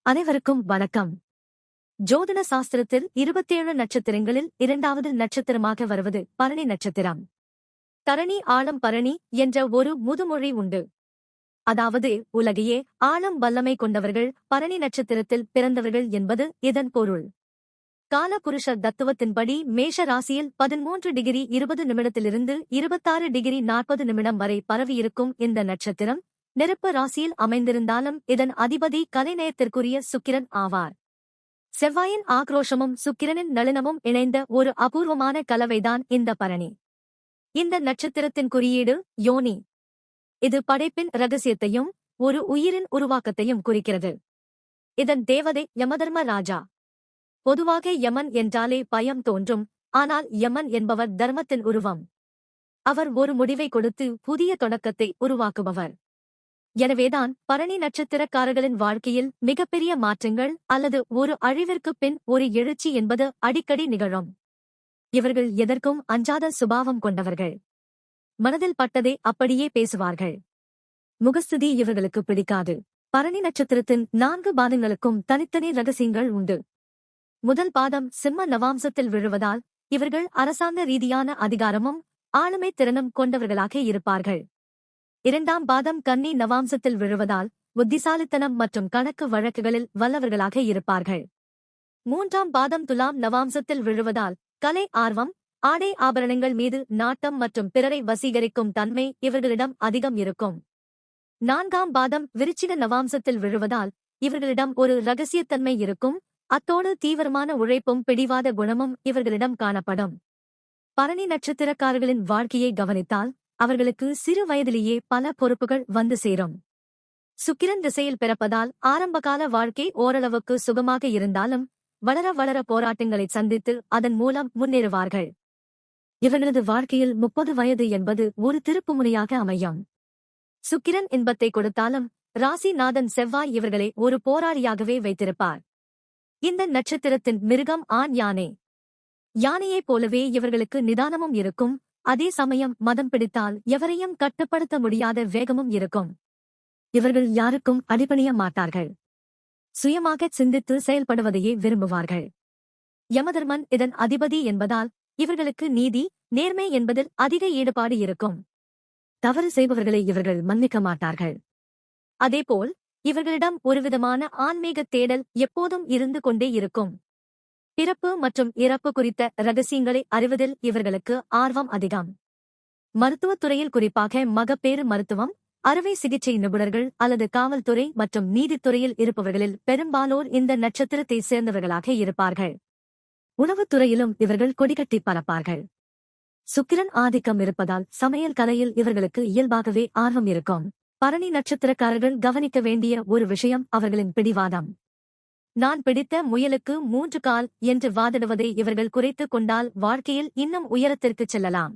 அனைவருக்கும் வணக்கம். ஜோதிட சாஸ்திரத்தில் 27 நட்சத்திரங்களில் இரண்டாவது நட்சத்திரமாக வருவது பரணி நட்சத்திரம். தரணி ஆழம் பரணி என்ற ஒரு முதுமொழி உண்டு. அதாவது உலகையே ஆழம் வல்லமை கொண்டவர்கள் பரணி நட்சத்திரத்தில் பிறந்தவர்கள் என்பது இதன் பொருள். காலபுருஷ தத்துவத்தின்படி மேஷ ராசியில் 13°20' 26°40' வரை பரவியிருக்கும் இந்த நட்சத்திரம் நெருப்பு ராசியில் அமைந்திருந்தாலும் இதன் அதிபதி கலைநயத்திற்குரிய சுக்கிரன் ஆவார். செவ்வாயின் ஆக்ரோஷமும் சுக்கிரனின் நளினமும் இணைந்த ஒரு அபூர்வமான கலவைதான் இந்த பரணி. இந்த நட்சத்திரத்தின் குறியீடு யோனி. இது படைப்பின் இரகசியத்தையும் ஒரு உயிரின் உருவாக்கத்தையும் குறிக்கிறது. இதன் தேவதை யமதர்ம ராஜா. பொதுவாக யமன் என்றாலே பயம் தோன்றும், ஆனால் யமன் என்பவர் தர்மத்தின் உருவம். அவர் ஒரு முடிவை கொடுத்து புதிய தொடக்கத்தை உருவாக்குபவர். எனவேதான் பரணி நட்சத்திரக்காரர்களின் வாழ்க்கையில் மிகப்பெரிய மாற்றங்கள் அல்லது ஒரு அழிவிற்குப் பின் ஒரு எழுச்சி என்பது அடிக்கடி நிகழும். இவர்கள் எதற்கும் அஞ்சாத சுபாவம் கொண்டவர்கள். மனதில் பட்டதை அப்படியே பேசுவார்கள். முகஸ்துதி இவர்களுக்கு பிடிக்காது. பரணி நட்சத்திரத்தின் 4 பாதங்களுக்கும் தனித்தனி ரகசியங்கள் உண்டு. முதல் பாதம் சிம்ம நவாம்சத்தில் விழுவதால் இவர்கள் அரசாங்க ரீதியான அதிகாரமும் ஆளுமை திறனும் கொண்டவர்களாக இருப்பார்கள். இரண்டாம் பாதம் கன்னி நவாம்சத்தில் விழுவதால் புத்திசாலித்தனம் மற்றும் கணக்கு வழக்குகளில் வல்லவர்களாக இருப்பார்கள். மூன்றாம் பாதம் துலாம் நவாம்சத்தில் விழுவதால் கலை ஆர்வம், ஆடை ஆபரணங்கள் மீது நாட்டம் மற்றும் பிறரை வசீகரிக்கும் தன்மை இவர்களிடம் அதிகம் இருக்கும். நான்காம் பாதம் விருச்சிக நவாம்சத்தில் விழுவதால் இவர்களிடம் ஒரு இரகசியத்தன்மை இருக்கும். அத்தோடு தீவிரமான உழைப்பும் பிடிவாத குணமும் இவர்களிடம் காணப்படும். பரணி நட்சத்திரக்காரர்களின் வாழ்க்கையை கவனித்தால் அவர்களுக்கு சிறு வயதிலேயே பல பொறுப்புகள் வந்து சேரும். சுக்கிரன் திசையில் பிறப்பதால் ஆரம்பகால வாழ்க்கை ஓரளவுக்கு சுகமாக இருந்தாலும் வளர வளர போராட்டங்களை சந்தித்து அதன் மூலம் முன்னேறுவார்கள். இவர்களது வாழ்க்கையில் 30 வயது என்பது ஒரு திருப்புமுனையாக அமையும். சுக்கிரன் இன்பத்தை கொடுத்தாலும் ராசிநாதன் செவ்வாய் இவர்களை ஒரு போராளியாகவே வைத்திருப்பார். இந்த நட்சத்திரத்தின் மிருகம் ஆண் யானை. யானையைப் போலவே இவர்களுக்கு நிதானமும் இருக்கும். அதே சமயம் மதம் பிடித்தால் எவரையும் கட்டுப்படுத்த முடியாத வேகமும் இருக்கும். இவர்கள் யாருக்கும் அடிபணிய மாட்டார்கள். சுயமாக சிந்தித்து செயல்படுவதையே விரும்புவார்கள். யமதர்மன் இதன் அதிபதி என்பதால் இவர்களுக்கு நீதி, நேர்மை என்பதில் அதிக ஈடுபாடு இருக்கும். தவறு செய்பவர்களை இவர்கள் மன்னிக்க மாட்டார்கள். அதேபோல் இவர்களிடம் ஒருவிதமான ஆன்மீக தேடல் எப்போதும் இருந்து கொண்டே இருக்கும். பிறப்பு மற்றும் இறப்பு குறித்த இரகசியங்களை அறிவதில் இவர்களுக்கு ஆர்வம் அதிகம். மருத்துவத்துறையில் குறிப்பாக மகப்பேறு மருத்துவம், அறுவை சிகிச்சை நிபுணர்கள் அல்லது காவல்துறை மற்றும் நீதித்துறையில் இருப்பவர்களில் பெரும்பாலோர் இந்த நட்சத்திரத்தை சேர்ந்தவர்களாக இருப்பார்கள். உணவுத்துறையிலும் இவர்கள் கொடிகட்டி பறப்பார்கள். சுக்கிரன் ஆதிக்கம் இருப்பதால் சமையல் கலையில் இவர்களுக்கு இயல்பாகவே ஆர்வம் இருக்கும். பரணி நட்சத்திரக்காரர்கள் கவனிக்க வேண்டிய ஒரு விஷயம் அவர்களின் பிடிவாதம். நான் பிடித்த முயலுக்கு 3 கால் என்று வாதிடுவதை இவர்கள் குறைத்துக் கொண்டால் வாழ்க்கையில் இன்னும் உயரத்திற்குச் செல்லலாம்.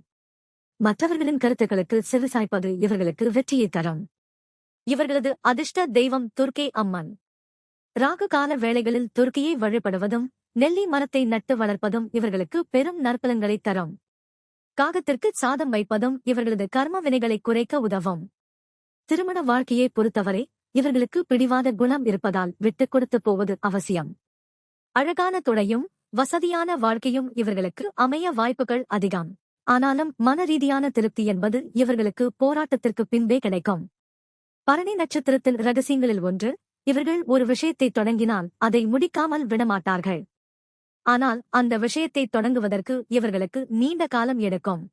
மற்றவர்களின் கருத்துக்களுக்கு செவிசாய்ப்பது இவர்களுக்கு வெற்றியை தரும். இவர்களது அதிர்ஷ்ட தெய்வம் துர்க்கை அம்மன். ராகு கால வேளைகளில் துர்க்கையை வழிபடுவதும் நெல்லி மரத்தை நட்டு வளர்ப்பதும் இவர்களுக்கு பெரும் நற்பலன்களை தரும். காகத்திற்கு சாதம் வைப்பதும் இவர்களது கர்ம வினைகளை குறைக்க உதவும். திருமண வாழ்க்கையை பொறுத்தவரை இவர்களுக்கு பிடிவாத குணம் இருப்பதால் விட்டுக் கொடுத்து போவது அவசியம். அழகான துணையும் வசதியான வாழ்க்கையும் இவர்களுக்கு அமைய வாய்ப்புகள் அதிகம். ஆனாலும் மனரீதியான திருப்தி என்பது இவர்களுக்கு போராட்டத்திற்கு பின்பே கிடைக்கும். பரணி நட்சத்திரத்தின் இரகசியங்களில் ஒன்று, இவர்கள் ஒரு விஷயத்தை தொடங்கினால் அதை முடிக்காமல் விடமாட்டார்கள். ஆனால் அந்த விஷயத்தை தொடங்குவதற்கு இவர்களுக்கு நீண்ட காலம் எடுக்கும்.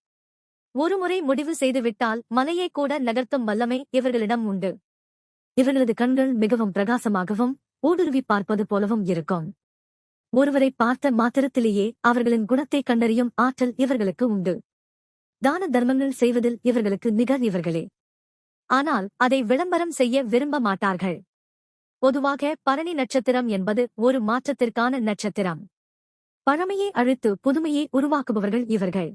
ஒருமுறை முடிவு செய்துவிட்டால் மலையை கூட நகர்த்தும் வல்லமை இவர்களிடம் உண்டு. இவர்களது கண்கள் மிகவும் பிரகாசமாகவும் ஊடுருவி பார்ப்பது போலவும் இருக்கும். ஒருவரை பார்த்த மாத்திரத்திலேயே அவர்களின் குணத்தை கண்டறியும் ஆற்றல் இவர்களுக்கு உண்டு. தான தர்மங்கள் செய்வதில் இவர்களுக்கு நிகர் இவர்களே. ஆனால் அதை விளம்பரம் செய்ய விரும்ப மாட்டார்கள். பொதுவாக பரணி நட்சத்திரம் என்பது ஒரு மாற்றத்திற்கான நட்சத்திரம். பழமையை அழித்து புதுமையை உருவாக்குபவர்கள் இவர்கள்.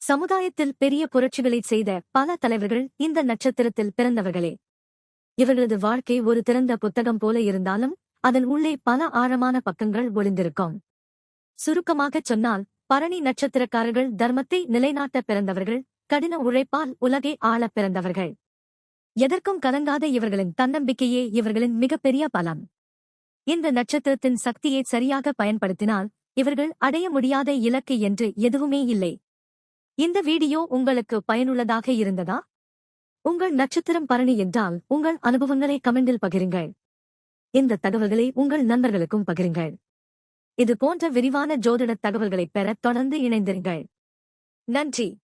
சமுதாயத்தில் பெரிய புரட்சிகளைச் செய்த பல தலைவர்கள் இந்த நட்சத்திரத்தில் பிறந்தவர்களே. இவர்களது வாழ்க்கை ஒரு திறந்த புத்தகம் போல இருந்தாலும் அதன் உள்ளே பல ஆழமான பக்கங்கள் ஒளிந்திருக்கும். சுருக்கமாகச் சொன்னால் பரணி நட்சத்திரக்காரர்கள் தர்மத்தை நிலைநாட்ட பிறந்தவர்கள், கடின உழைப்பால் உலகை ஆளப் பிறந்தவர்கள். எதற்கும் கலங்காத இவர்களின் தன்னம்பிக்கையே இவர்களின் மிகப்பெரிய பலம். இந்த நட்சத்திரத்தின் சக்தியை சரியாக பயன்படுத்தினால் இவர்கள் அடைய முடியாத இலக்கு என்று எதுவுமே இல்லை. இந்த வீடியோ உங்களுக்கு பயனுள்ளதாக இருந்ததா? உங்கள் நட்சத்திரம் பரணி என்றால் உங்கள் அனுபவங்களை கமெண்டில் பகிருங்கள். இந்த தகவல்களை உங்கள் நண்பர்களுக்கும் பகிருங்கள். இது போன்ற விரிவான ஜோதிட தகவல்களைப் பெற தொடர்ந்து இணைந்திருங்கள். நன்றி.